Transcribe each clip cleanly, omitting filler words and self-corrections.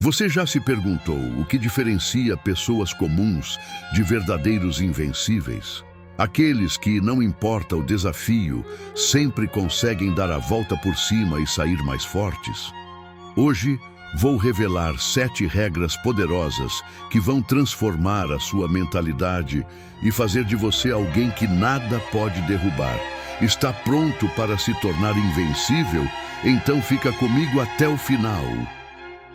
Você já se perguntou o que diferencia pessoas comuns de verdadeiros invencíveis? Aqueles que, não importa o desafio, sempre conseguem dar a volta por cima e sair mais fortes? Hoje, vou revelar 7 regras poderosas que vão transformar a sua mentalidade e fazer de você alguém que nada pode derrubar. Está pronto para se tornar invencível? Então fica comigo até o final.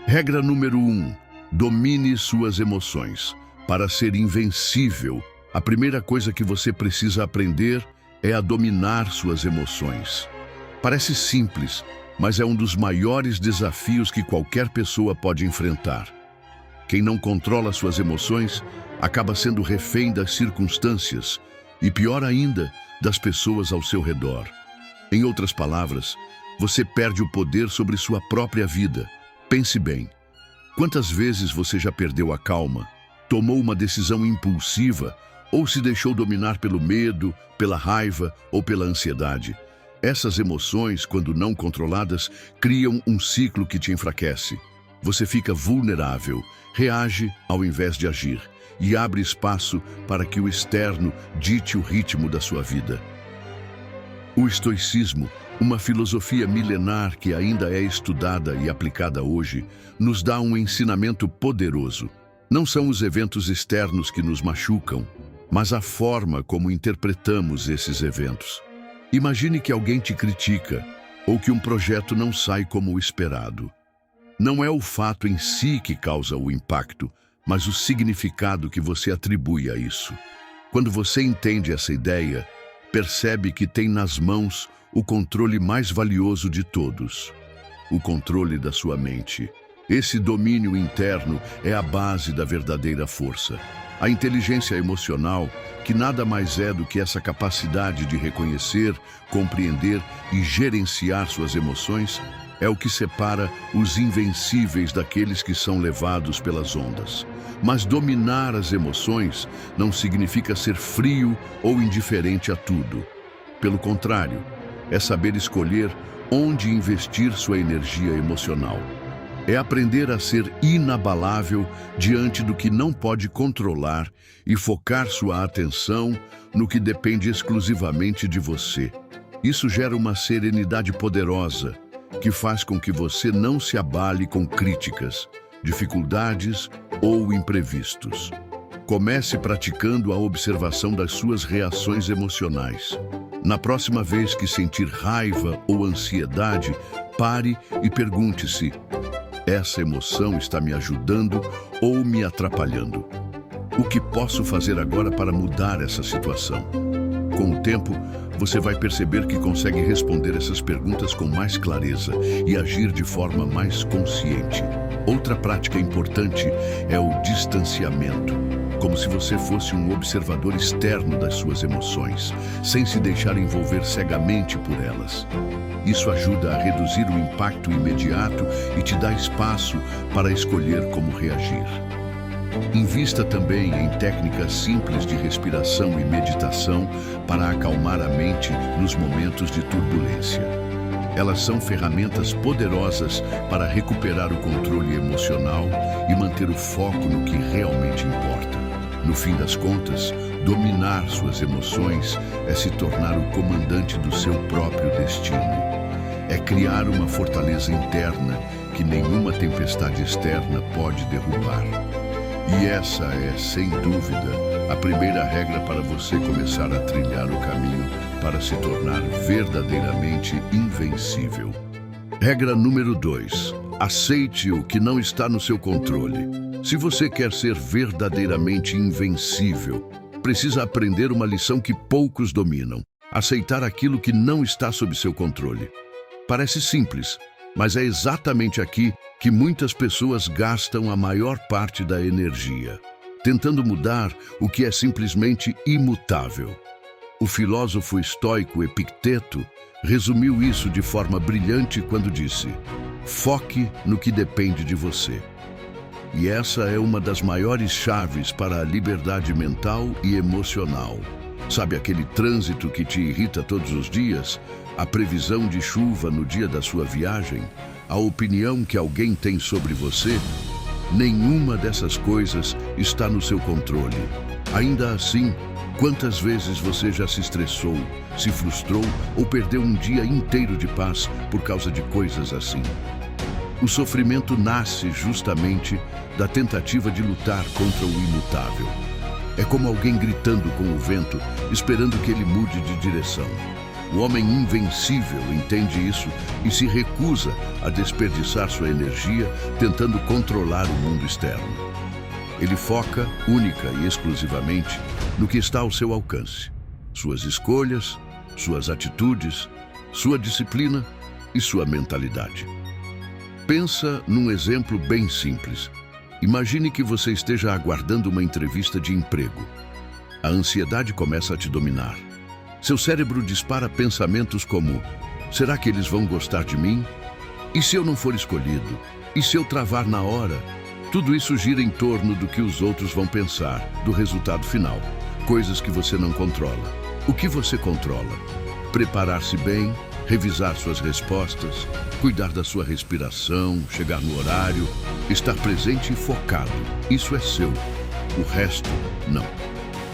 Regra número 1. Domine suas emoções. Para ser invencível, a primeira coisa que você precisa aprender é a dominar suas emoções. Parece simples, mas é um dos maiores desafios que qualquer pessoa pode enfrentar. Quem não controla suas emoções acaba sendo refém das circunstâncias e, pior ainda, das pessoas ao seu redor. Em outras palavras, você perde o poder sobre sua própria vida. Pense bem. Quantas vezes você já perdeu a calma, tomou uma decisão impulsiva ou se deixou dominar pelo medo, pela raiva ou pela ansiedade? Essas emoções, quando não controladas, criam um ciclo que te enfraquece. Você fica vulnerável, reage ao invés de agir e abre espaço para que o externo dite o ritmo da sua vida. O estoicismo, uma filosofia milenar que ainda é estudada e aplicada hoje, nos dá um ensinamento poderoso. Não são os eventos externos que nos machucam, mas a forma como interpretamos esses eventos. Imagine que alguém te critica ou que um projeto não sai como o esperado. Não é o fato em si que causa o impacto, mas o significado que você atribui a isso. Quando você entende essa ideia, percebe que tem nas mãos o controle mais valioso de todos, o controle da sua mente. Esse domínio interno é a base da verdadeira força. A inteligência emocional, que nada mais é do que essa capacidade de reconhecer, compreender e gerenciar suas emoções, é o que separa os invencíveis daqueles que são levados pelas ondas. Mas dominar as emoções não significa ser frio ou indiferente a tudo. Pelo contrário, é saber escolher onde investir sua energia emocional. É aprender a ser inabalável diante do que não pode controlar e focar sua atenção no que depende exclusivamente de você. Isso gera uma serenidade poderosa que faz com que você não se abale com críticas, dificuldades ou imprevistos. Comece praticando a observação das suas reações emocionais. Na próxima vez que sentir raiva ou ansiedade, pare e pergunte-se: essa emoção está me ajudando ou me atrapalhando? O que posso fazer agora para mudar essa situação? Com o tempo, você vai perceber que consegue responder essas perguntas com mais clareza e agir de forma mais consciente. Outra prática importante é o distanciamento, como se você fosse um observador externo das suas emoções, sem se deixar envolver cegamente por elas. Isso ajuda a reduzir o impacto imediato e te dá espaço para escolher como reagir. Invista também em técnicas simples de respiração e meditação para acalmar a mente nos momentos de turbulência. Elas são ferramentas poderosas para recuperar o controle emocional e manter o foco no que realmente importa. No fim das contas, dominar suas emoções é se tornar o comandante do seu próprio destino. É criar uma fortaleza interna que nenhuma tempestade externa pode derrubar. E essa é, sem dúvida, a primeira regra para você começar a trilhar o caminho para se tornar verdadeiramente invencível. Regra número 2. Aceite o que não está no seu controle. Se você quer ser verdadeiramente invencível, precisa aprender uma lição que poucos dominam: aceitar aquilo que não está sob seu controle. Parece simples, mas é exatamente aqui que muitas pessoas gastam a maior parte da energia, tentando mudar o que é simplesmente imutável. O filósofo estoico Epicteto resumiu isso de forma brilhante quando disse: foque no que depende de você. E essa é uma das maiores chaves para a liberdade mental e emocional. Sabe aquele trânsito que te irrita todos os dias? A previsão de chuva no dia da sua viagem? A opinião que alguém tem sobre você? Nenhuma dessas coisas está no seu controle. Ainda assim, quantas vezes você já se estressou, se frustrou ou perdeu um dia inteiro de paz por causa de coisas assim? O sofrimento nasce justamente da tentativa de lutar contra o imutável. É como alguém gritando com o vento, esperando que ele mude de direção. O homem invencível entende isso e se recusa a desperdiçar sua energia tentando controlar o mundo externo. Ele foca única e exclusivamente no que está ao seu alcance: suas escolhas, suas atitudes, sua disciplina e sua mentalidade. Pensa num exemplo bem simples. Imagine que você esteja aguardando uma entrevista de emprego. A ansiedade começa a te dominar. Seu cérebro dispara pensamentos como: será que eles vão gostar de mim? E se eu não for escolhido? E se eu travar na hora? Tudo isso gira em torno do que os outros vão pensar, do resultado final. Coisas que você não controla. O que você controla? Preparar-se bem, revisar suas respostas, cuidar da sua respiração, chegar no horário, estar presente e focado. Isso é seu. O resto, não.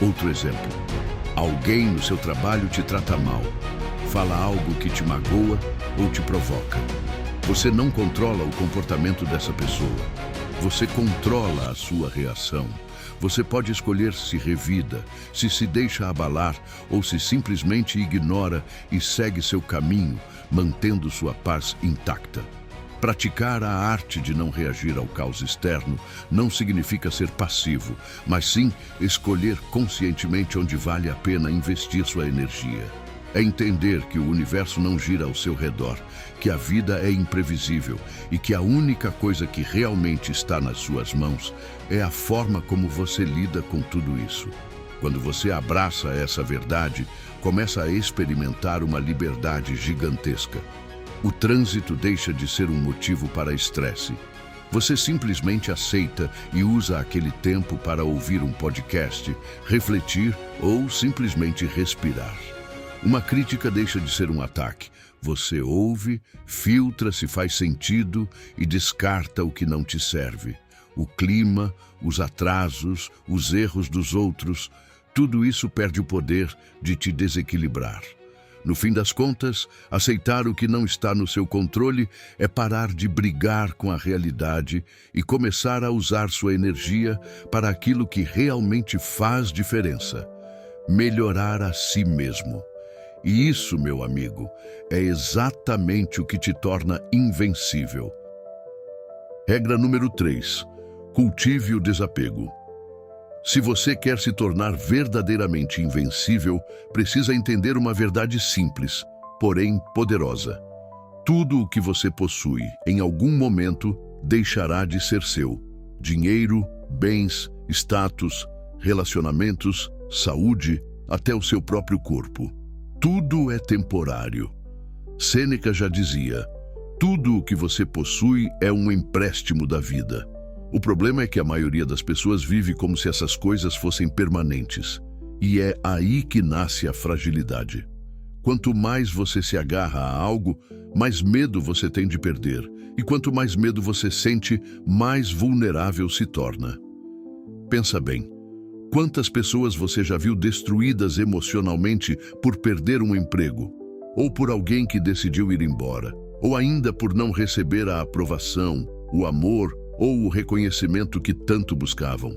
Outro exemplo. Alguém no seu trabalho te trata mal, fala algo que te magoa ou te provoca. Você não controla o comportamento dessa pessoa. Você controla a sua reação. Você pode escolher se revida, se deixa abalar ou se simplesmente ignora e segue seu caminho, mantendo sua paz intacta. Praticar a arte de não reagir ao caos externo não significa ser passivo, mas sim escolher conscientemente onde vale a pena investir sua energia. É entender que o universo não gira ao seu redor, que a vida é imprevisível e que a única coisa que realmente está nas suas mãos é a forma como você lida com tudo isso. Quando você abraça essa verdade, começa a experimentar uma liberdade gigantesca. O trânsito deixa de ser um motivo para estresse. Você simplesmente aceita e usa aquele tempo para ouvir um podcast, refletir ou simplesmente respirar. Uma crítica deixa de ser um ataque. Você ouve, filtra se faz sentido e descarta o que não te serve. O clima, os atrasos, os erros dos outros, tudo isso perde o poder de te desequilibrar. No fim das contas, aceitar o que não está no seu controle é parar de brigar com a realidade e começar a usar sua energia para aquilo que realmente faz diferença: melhorar a si mesmo. E isso, meu amigo, é exatamente o que te torna invencível. Regra número 3. Cultive o desapego. Se você quer se tornar verdadeiramente invencível, precisa entender uma verdade simples, porém poderosa. Tudo o que você possui, em algum momento, deixará de ser seu. Dinheiro, bens, status, relacionamentos, saúde, até o seu próprio corpo. Tudo é temporário. Sêneca já dizia: tudo o que você possui é um empréstimo da vida. O problema é que a maioria das pessoas vive como se essas coisas fossem permanentes. E é aí que nasce a fragilidade. Quanto mais você se agarra a algo, mais medo você tem de perder. E quanto mais medo você sente, mais vulnerável se torna. Pensa bem. Quantas pessoas você já viu destruídas emocionalmente por perder um emprego? Ou por alguém que decidiu ir embora? Ou ainda por não receber a aprovação, o amor ou o reconhecimento que tanto buscavam?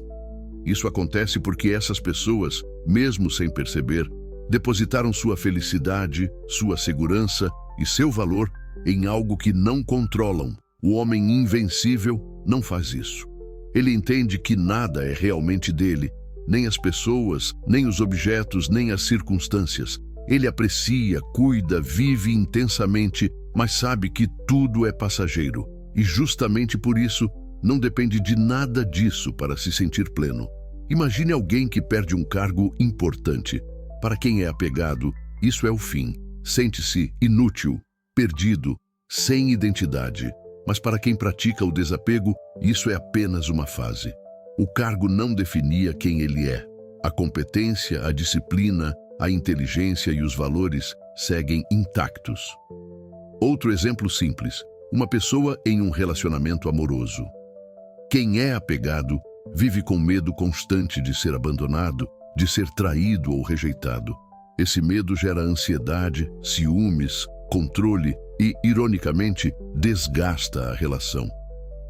Isso acontece porque essas pessoas, mesmo sem perceber, depositaram sua felicidade, sua segurança e seu valor em algo que não controlam. O homem invencível não faz isso. Ele entende que nada é realmente dele, nem as pessoas, nem os objetos, nem as circunstâncias. Ele aprecia, cuida, vive intensamente, mas sabe que tudo é passageiro. E justamente por isso, não depende de nada disso para se sentir pleno. Imagine alguém que perde um cargo importante. Para quem é apegado, isso é o fim. Sente-se inútil, perdido, sem identidade. Mas para quem pratica o desapego, isso é apenas uma fase. O cargo não definia quem ele é. A competência, a disciplina, a inteligência e os valores seguem intactos. Outro exemplo simples: uma pessoa em um relacionamento amoroso. Quem é apegado vive com medo constante de ser abandonado, de ser traído ou rejeitado. Esse medo gera ansiedade, ciúmes, controle e, ironicamente, desgasta a relação.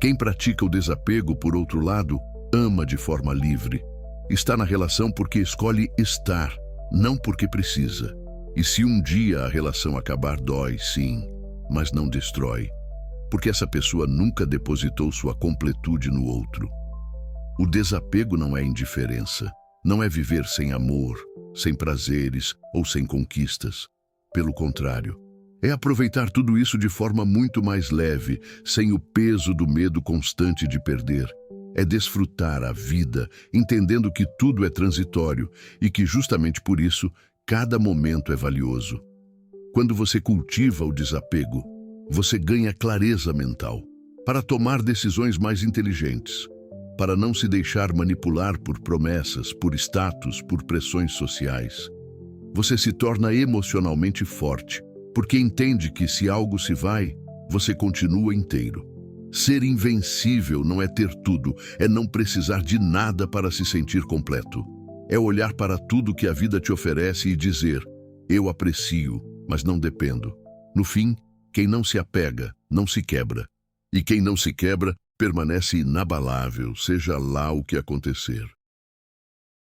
Quem pratica o desapego, por outro lado, ama de forma livre. Está na relação porque escolhe estar, não porque precisa. E se um dia a relação acabar, dói, sim, mas não destrói, porque essa pessoa nunca depositou sua completude no outro. O desapego não é indiferença, não é viver sem amor, sem prazeres ou sem conquistas. Pelo contrário, é aproveitar tudo isso de forma muito mais leve, sem o peso do medo constante de perder. É desfrutar a vida, entendendo que tudo é transitório e que justamente por isso, cada momento é valioso. Quando você cultiva o desapego, você ganha clareza mental para tomar decisões mais inteligentes, para não se deixar manipular por promessas, por status, por pressões sociais. Você se torna emocionalmente forte, porque entende que se algo se vai, você continua inteiro. Ser invencível não é ter tudo, é não precisar de nada para se sentir completo. É olhar para tudo que a vida te oferece e dizer: eu aprecio, mas não dependo. No fim, quem não se apega, não se quebra. E quem não se quebra, permanece inabalável, seja lá o que acontecer.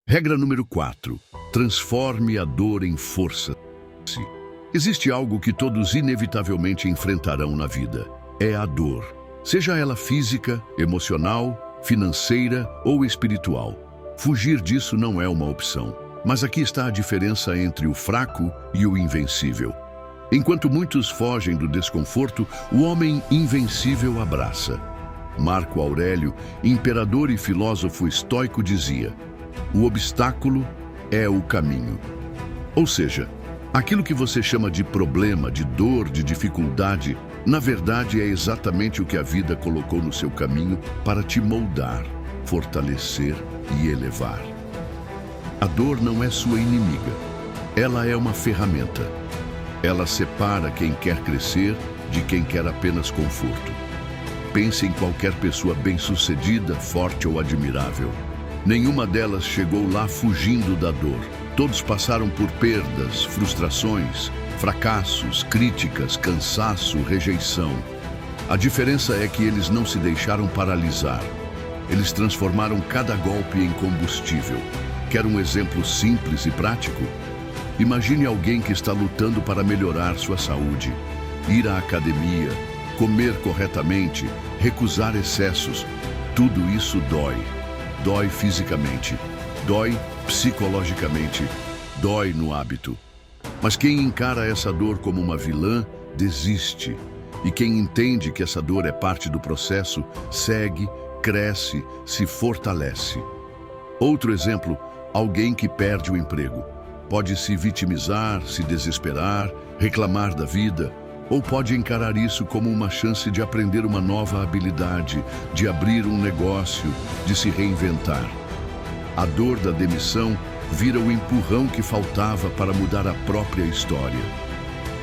Regra número 4. Transforme a dor em força. Existe algo que todos inevitavelmente enfrentarão na vida. É a dor. Seja ela física, emocional, financeira ou espiritual. Fugir disso não é uma opção. Mas aqui está a diferença entre o fraco e o invencível. Enquanto muitos fogem do desconforto, o homem invencível abraça. Marco Aurélio, imperador e filósofo estoico, dizia: o obstáculo é o caminho. Ou seja, aquilo que você chama de problema, de dor, de dificuldade, na verdade é exatamente o que a vida colocou no seu caminho para te moldar, fortalecer e elevar. A dor não é sua inimiga. Ela é uma ferramenta. Ela separa quem quer crescer de quem quer apenas conforto. Pense em qualquer pessoa bem-sucedida, forte ou admirável. Nenhuma delas chegou lá fugindo da dor. Todos passaram por perdas, frustrações, fracassos, críticas, cansaço, rejeição. A diferença é que eles não se deixaram paralisar. Eles transformaram cada golpe em combustível. Quer um exemplo simples e prático? Imagine alguém que está lutando para melhorar sua saúde. Ir à academia, comer corretamente, recusar excessos. Tudo isso dói. Dói fisicamente, dói psicologicamente, dói no hábito. Mas quem encara essa dor como uma vilã, desiste. E quem entende que essa dor é parte do processo, segue, cresce, se fortalece. Outro exemplo, alguém que perde o emprego. Pode se vitimizar, se desesperar, reclamar da vida, ou pode encarar isso como uma chance de aprender uma nova habilidade, de abrir um negócio, de se reinventar. A dor da demissão vira o empurrão que faltava para mudar a própria história.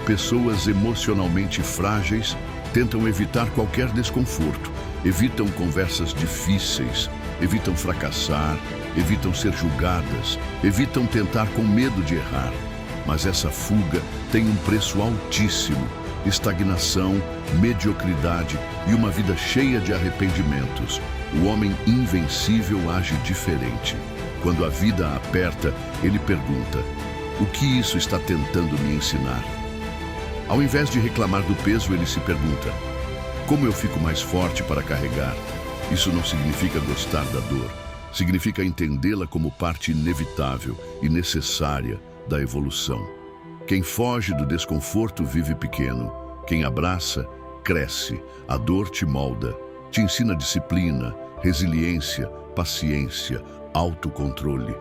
Pessoas emocionalmente frágeis tentam evitar qualquer desconforto, evitam conversas difíceis, evitam fracassar, evitam ser julgadas, evitam tentar com medo de errar. Mas essa fuga tem um preço altíssimo: estagnação, mediocridade e uma vida cheia de arrependimentos. O homem invencível age diferente. Quando a vida aperta, ele pergunta: o que isso está tentando me ensinar? Ao invés de reclamar do peso, ele se pergunta: como eu fico mais forte para carregar? Isso não significa gostar da dor. Significa entendê-la como parte inevitável e necessária da evolução. Quem foge do desconforto vive pequeno. Quem abraça, cresce. A dor te molda, te ensina disciplina, resiliência, paciência, autocontrole.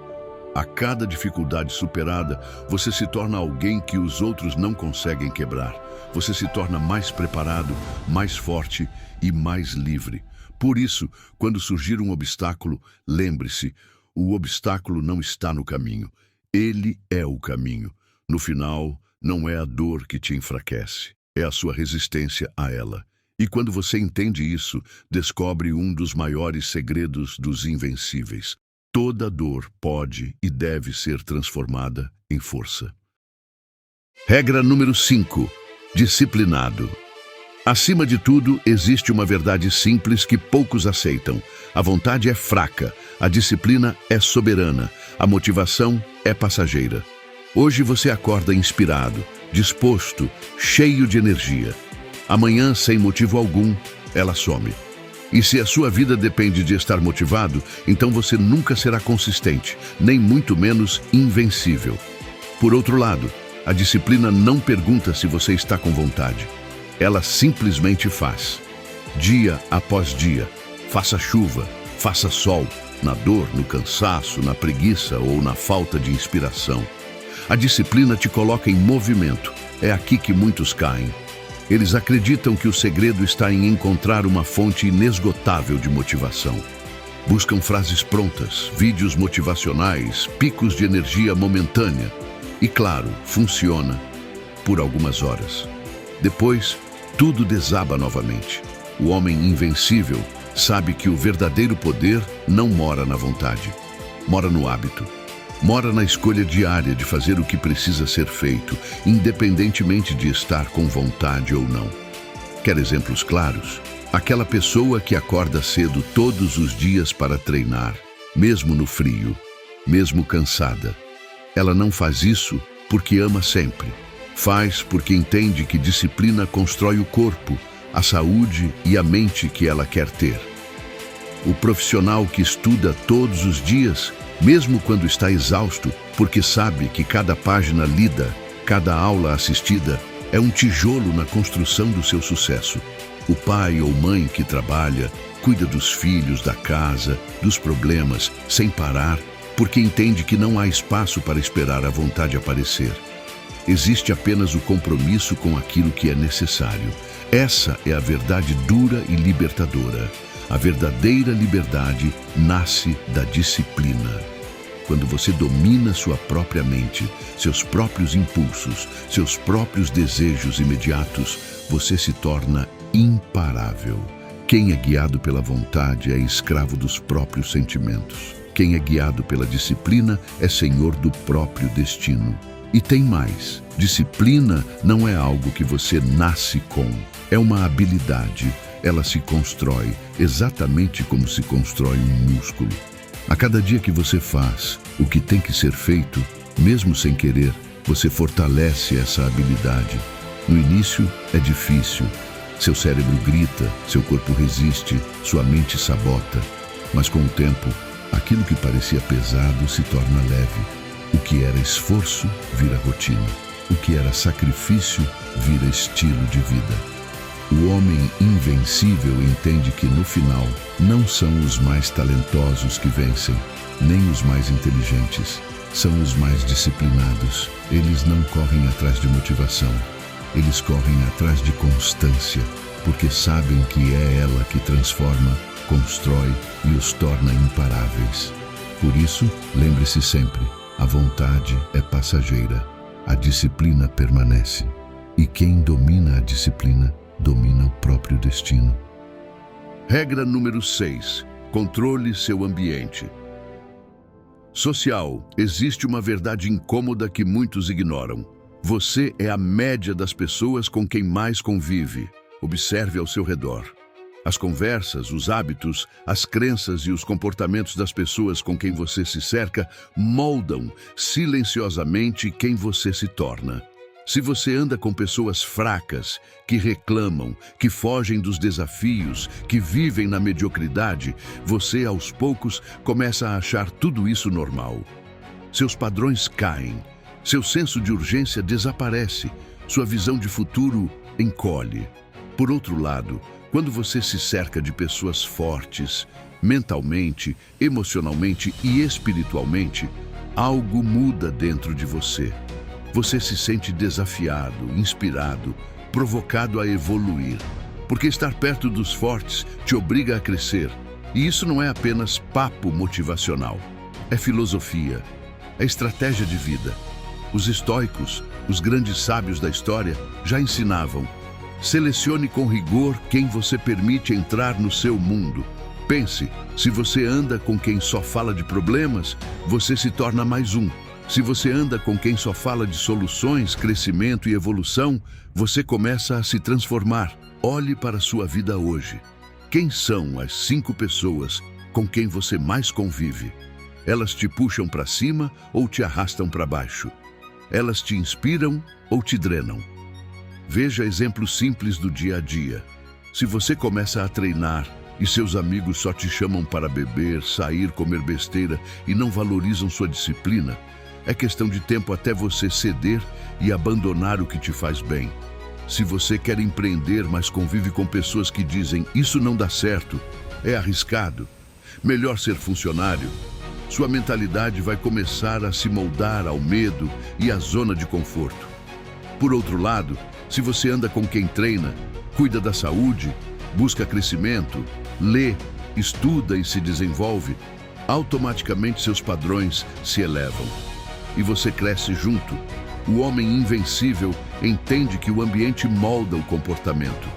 A cada dificuldade superada, você se torna alguém que os outros não conseguem quebrar. Você se torna mais preparado, mais forte e mais livre. Por isso, quando surgir um obstáculo, lembre-se: o obstáculo não está no caminho. Ele é o caminho. No final, não é a dor que te enfraquece, é a sua resistência a ela. E quando você entende isso, descobre um dos maiores segredos dos invencíveis. Toda dor pode e deve ser transformada em força. Regra número 5. Disciplinado. Acima de tudo, existe uma verdade simples que poucos aceitam. A vontade é fraca, a disciplina é soberana, a motivação é passageira. Hoje você acorda inspirado, disposto, cheio de energia. Amanhã, sem motivo algum, ela some. E se a sua vida depende de estar motivado, então você nunca será consistente, nem muito menos invencível. Por outro lado, a disciplina não pergunta se você está com vontade. Ela simplesmente faz. Dia após dia, faça chuva, faça sol, na dor, no cansaço, na preguiça ou na falta de inspiração. A disciplina te coloca em movimento. É aqui que muitos caem. Eles acreditam que o segredo está em encontrar uma fonte inesgotável de motivação. Buscam frases prontas, vídeos motivacionais, picos de energia momentânea. E claro, funciona por algumas horas. Depois, tudo desaba novamente. O homem invencível sabe que o verdadeiro poder não mora na vontade, mora no hábito. Mora na escolha diária de fazer o que precisa ser feito, independentemente de estar com vontade ou não. Quer exemplos claros? Aquela pessoa que acorda cedo todos os dias para treinar, mesmo no frio, mesmo cansada. Ela não faz isso porque ama sempre. Faz porque entende que disciplina constrói o corpo, a saúde e a mente que ela quer ter. O profissional que estuda todos os dias, mesmo quando está exausto, porque sabe que cada página lida, cada aula assistida, é um tijolo na construção do seu sucesso. O pai ou mãe que trabalha, cuida dos filhos, da casa, dos problemas, sem parar, porque entende que não há espaço para esperar a vontade aparecer. Existe apenas o compromisso com aquilo que é necessário. Essa é a verdade dura e libertadora. A verdadeira liberdade nasce da disciplina. Quando você domina sua própria mente, seus próprios impulsos, seus próprios desejos imediatos, você se torna imparável. Quem é guiado pela vontade é escravo dos próprios sentimentos. Quem é guiado pela disciplina é senhor do próprio destino. E tem mais. Disciplina não é algo que você nasce com. É uma habilidade. Ela se constrói exatamente como se constrói um músculo. A cada dia que você faz o que tem que ser feito, mesmo sem querer, você fortalece essa habilidade. No início é difícil. Seu cérebro grita, seu corpo resiste, sua mente sabota. Mas com o tempo, aquilo que parecia pesado se torna leve. O que era esforço vira rotina. O que era sacrifício vira estilo de vida. O homem invencível entende que, no final, não são os mais talentosos que vencem, nem os mais inteligentes. São os mais disciplinados. Eles não correm atrás de motivação. Eles correm atrás de constância, porque sabem que é ela que transforma, constrói e os torna imparáveis. Por isso, lembre-se sempre, a vontade é passageira, a disciplina permanece. E quem domina a disciplina, domina o próprio destino. Regra número 6. Controle seu ambiente. Social. Existe uma verdade incômoda que muitos ignoram. Você é a média das pessoas com quem mais convive. Observe ao seu redor. As conversas, os hábitos, as crenças e os comportamentos das pessoas com quem você se cerca moldam silenciosamente quem você se torna. Se você anda com pessoas fracas, que reclamam, que fogem dos desafios, que vivem na mediocridade, você, aos poucos, começa a achar tudo isso normal. Seus padrões caem, seu senso de urgência desaparece, sua visão de futuro encolhe. Por outro lado, quando você se cerca de pessoas fortes, mentalmente, emocionalmente e espiritualmente, algo muda dentro de você. Você se sente desafiado, inspirado, provocado a evoluir. Porque estar perto dos fortes te obriga a crescer. E isso não é apenas papo motivacional. É filosofia, é estratégia de vida. Os estoicos, os grandes sábios da história, já ensinavam: Selecione com rigor quem você permite entrar no seu mundo. Pense, se você anda com quem só fala de problemas, você se torna mais um. Se você anda com quem só fala de soluções, crescimento e evolução, você começa a se transformar. Olhe para a sua vida hoje. Quem são as 5 pessoas com quem você mais convive? Elas te puxam para cima ou te arrastam para baixo? Elas te inspiram ou te drenam? Veja exemplos simples do dia a dia. Se você começa a treinar e seus amigos só te chamam para beber, sair, comer besteira e não valorizam sua disciplina, é questão de tempo até você ceder e abandonar o que te faz bem. Se você quer empreender, mas convive com pessoas que dizem isso não dá certo, é arriscado, melhor ser funcionário, sua mentalidade vai começar a se moldar ao medo e à zona de conforto. Por outro lado, se você anda com quem treina, cuida da saúde, busca crescimento, lê, estuda e se desenvolve, automaticamente seus padrões se elevam. E você cresce junto. O homem invencível entende que o ambiente molda o comportamento.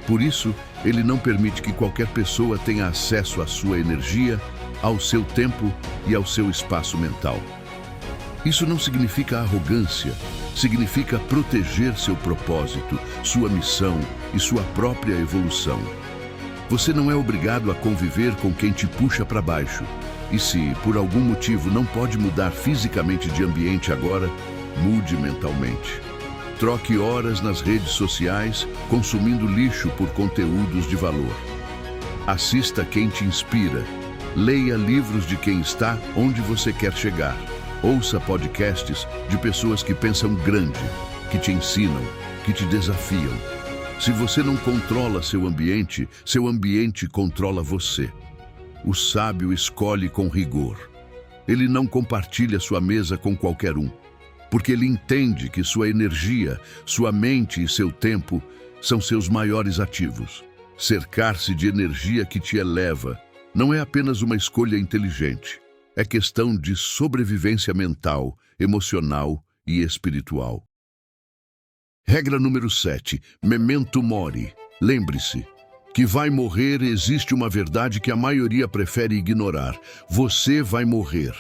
Por isso, ele não permite que qualquer pessoa tenha acesso à sua energia, ao seu tempo e ao seu espaço mental. Isso não significa arrogância, significa proteger seu propósito, sua missão e sua própria evolução. Você não é obrigado a conviver com quem te puxa para baixo. E se, por algum motivo, não pode mudar fisicamente de ambiente agora, mude mentalmente. Troque horas nas redes sociais, consumindo lixo por conteúdos de valor. Assista quem te inspira. Leia livros de quem está onde você quer chegar. Ouça podcasts de pessoas que pensam grande, que te ensinam, que te desafiam. Se você não controla seu ambiente controla você. O sábio escolhe com rigor. Ele não compartilha sua mesa com qualquer um, porque ele entende que sua energia, sua mente e seu tempo são seus maiores ativos. Cercar-se de energia que te eleva não é apenas uma escolha inteligente, é questão de sobrevivência mental, emocional e espiritual. Regra número 7. Memento mori. Lembre-se que vai morrer. Existe uma verdade que a maioria prefere ignorar. Você vai morrer.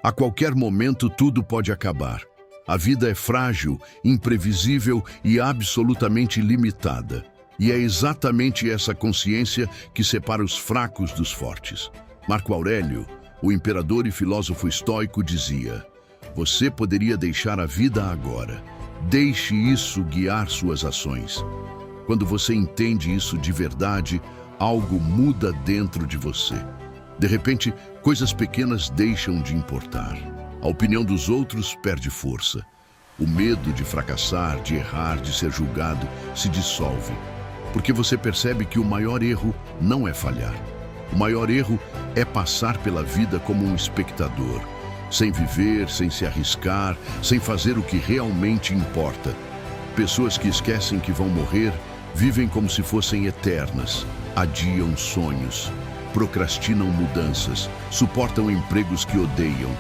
A qualquer momento tudo pode acabar. A vida é frágil, imprevisível e absolutamente limitada. E é exatamente essa consciência que separa os fracos dos fortes. Marco Aurélio, o imperador e filósofo estoico, dizia: você poderia deixar a vida agora. Deixe isso guiar suas ações. Quando você entende isso de verdade, algo muda dentro de você. De repente, coisas pequenas deixam de importar. A opinião dos outros perde força. O medo de fracassar, de errar, de ser julgado se dissolve. Porque você percebe que o maior erro não é falhar. O maior erro é passar pela vida como um espectador, sem viver, sem se arriscar, sem fazer o que realmente importa. Pessoas que esquecem que vão morrer vivem como se fossem eternas, adiam sonhos, procrastinam mudanças, suportam empregos que odeiam,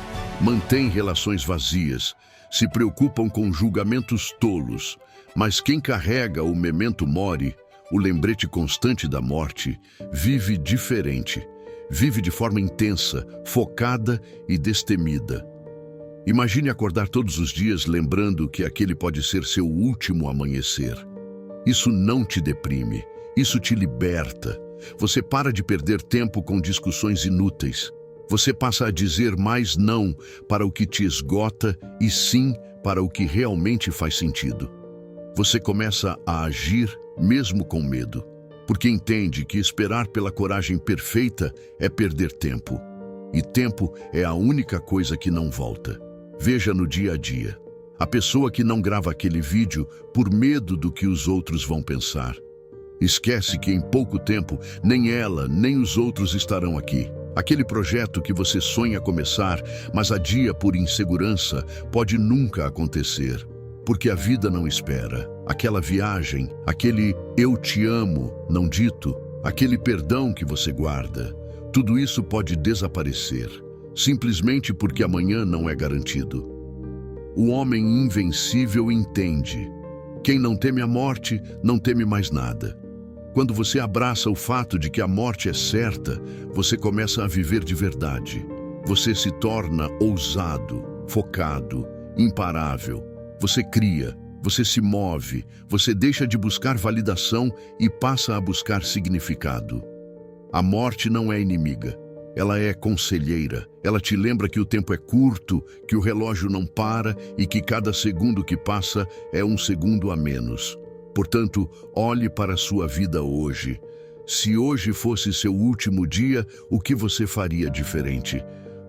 mantêm relações vazias, se preocupam com julgamentos tolos. Mas quem carrega o memento mori, o lembrete constante da morte, vive diferente, vive de forma intensa, focada e destemida. Imagine acordar todos os dias lembrando que aquele pode ser seu último amanhecer. Isso não te deprime, isso te liberta. Você para de perder tempo com discussões inúteis. Você passa a dizer mais não para o que te esgota e sim para o que realmente faz sentido. Você começa a agir mesmo com medo, porque entende que esperar pela coragem perfeita é perder tempo. E tempo é a única coisa que não volta. Veja no dia a dia. A pessoa que não grava aquele vídeo por medo do que os outros vão pensar. Esquece que em pouco tempo, nem ela, nem os outros estarão aqui. Aquele projeto que você sonha começar, mas adia por insegurança, pode nunca acontecer. Porque a vida não espera. Aquela viagem, aquele eu te amo não dito, aquele perdão que você guarda, tudo isso pode desaparecer, simplesmente porque amanhã não é garantido. O homem invencível entende. Quem não teme a morte, não teme mais nada. Quando você abraça o fato de que a morte é certa, você começa a viver de verdade. Você se torna ousado, focado, imparável. Você cria, você se move, você deixa de buscar validação e passa a buscar significado. A morte não é inimiga, ela é conselheira. Ela te lembra que o tempo é curto, que o relógio não para e que cada segundo que passa é um segundo a menos. Portanto, olhe para a sua vida hoje. Se hoje fosse seu último dia, o que você faria diferente?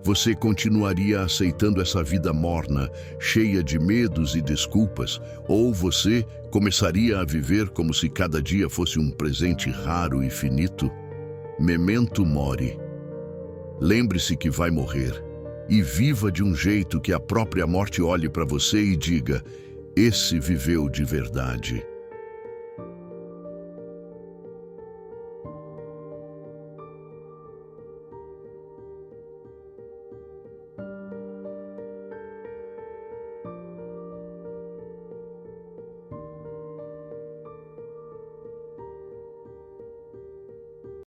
Você continuaria aceitando essa vida morna, cheia de medos e desculpas, ou você começaria a viver como se cada dia fosse um presente raro e finito? Memento mori. Lembre-se que vai morrer e viva de um jeito que a própria morte olhe para você e diga: esse viveu de verdade.